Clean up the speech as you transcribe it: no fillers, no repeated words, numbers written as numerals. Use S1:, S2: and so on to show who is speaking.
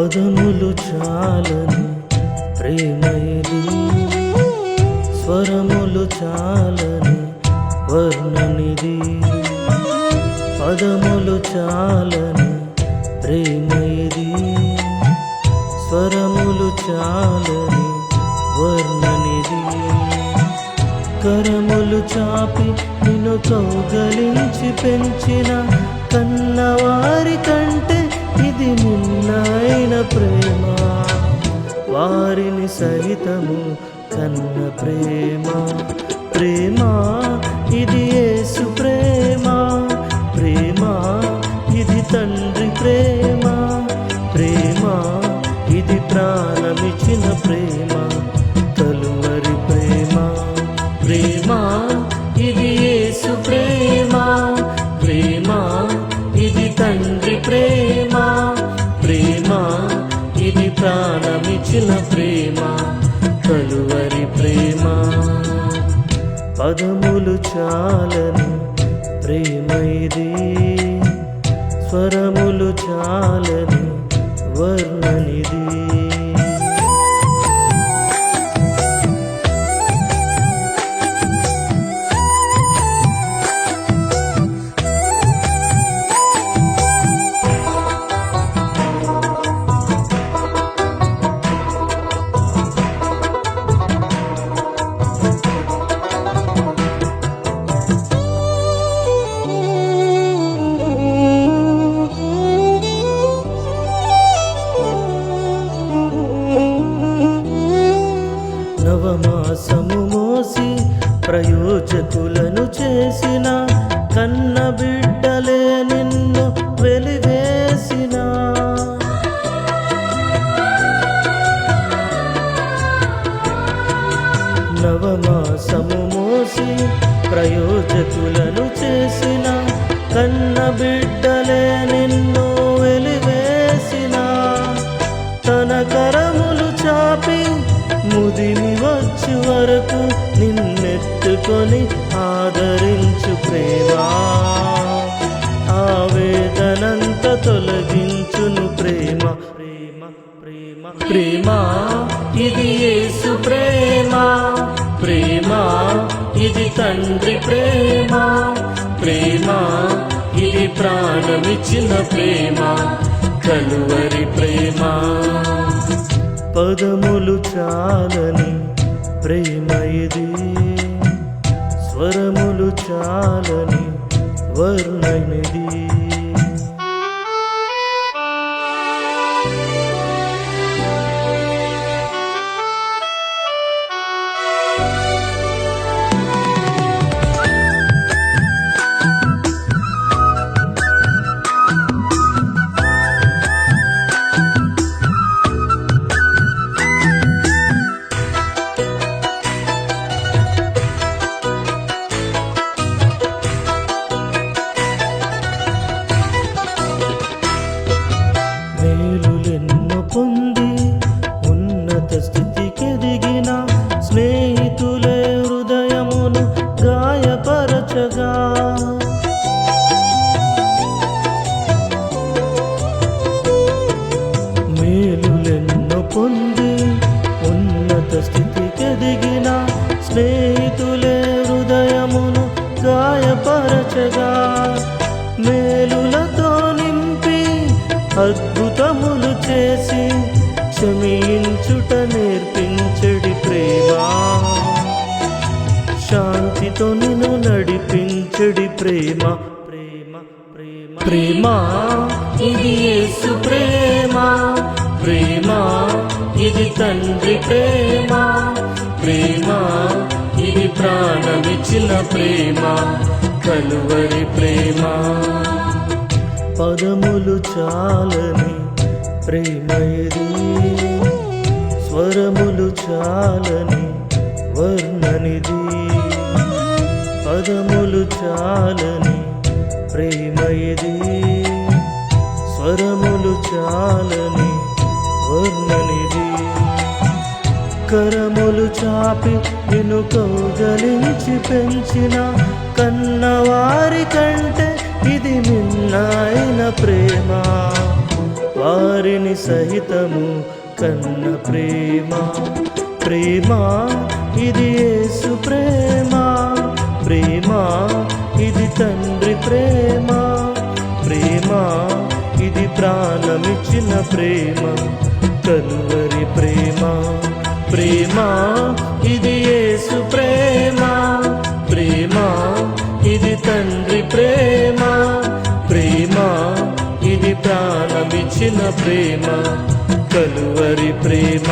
S1: పదములు చాలని ప్రేమ ఇది, స్వరములు చాలని వర్ణనిది. పదములు చాలని ప్రేమ ఇది, స్వరములు చాలని వర్ణనిది. కరములు చాపి నిన్ను కౌగలించి పెంచిన కన్నవారి కంటే ఇది నిన్నైన ప్రేమ. వారిని సహితము కన్న ప్రేమ. ప్రేమ ఇది యేసు ప్రేమ. ప్రేమ ఇది తండ్రి ప్రేమ. ప్రేమ ఇది ప్రాణమిచ్చిన ప్రేమ, కలువరి ప్రేమ. ప్రేమ ఇది యేసు ప్రేమ. ప్రేమ ఇది తండ్రి ప్రేమ. ప్రేమ ఇది ప్రాణమిచ్చిన ప్రేమ, కలువరి ప్రేమ. పదములు చాలని ప్రేమ ఇది, స్వరములు చాలని వర్ణనిది. నవమాసము మోసి ప్రయోజకులను చేసిన కన్న బిడ్డలే నిన్ను వెలివేసిన. నవమాసము మోసి ప్రయోజకులను చేసిన కన్న బిడ్డలే నిన్ను వెలివేసిన. తన కరములు చాపి ముదిమి వచ్చు వరకు నిన్నెత్తుకొని ఆదరించు ప్రేమ. ఆవేదనంత తొలగించును ప్రేమ. ప్రేమ ప్రేమ ప్రేమ ఇది యేసు ప్రేమ. ప్రేమ ఇది తండ్రి ప్రేమ. ప్రేమ ఇది ప్రాణమిచ్చిన ప్రేమ, కలువరి ప్రేమ. పదములు చాలని ప్రేమ ఇది, స్వరములు చాలని వర్ణనిది. మేలులెన్నో పొంది ఉన్నత స్థితికెదిగిన స్నేహితులే హృదయమును గాయపరచగా. మేలులెన్నో పొంది ఉన్నత స్థితికెదిగిన స్నేహితులే హృదయమును గాయపరచగా. మేలులతో నింపి అద్భుతములు చేసి క్షమించుట నేర్పించడి ప్రేమ. శాంతితో నిన్ను నడిపించడి ప్రేమ. ప్రేమ ప్రేమ ప్రేమ ఇది యేసు ప్రేమ. ప్రేమ ఇది తండ్రి ప్రేమ. ప్రేమ ఇది ప్రాణమిచ్చిన ప్రేమ, కలువరి ప్రేమ. పదములు చాలని ప్రేమ ఇది, స్వరములు చాలని వర్ణనిది. పదములు చాలని ప్రేమ ఇది, స్వరములు చాలని వర్ణనిది. కరములు చాపి నిన్ను కౌగలించి పెంచిన కన్నవారి కంటే ఇది నిన్నైన ప్రేమ. వారిని సహితము కన్న ప్రేమ. ప్రేమ ఇది యేసు ప్రేమ. ప్రేమ ఇది తండ్రి ప్రేమ. ప్రేమ ఇది ప్రాణమిచ్చిన ప్రేమ, కలువరి ప్రేమ. ప్రేమ ఇది యేసు ప్రేమ. ప్రేమ ఇది తండ్రి ప్రేమ. ప్రేమ ఇది ప్రాణమిచ్చిన ప్రేమ, కలువరి ప్రేమ.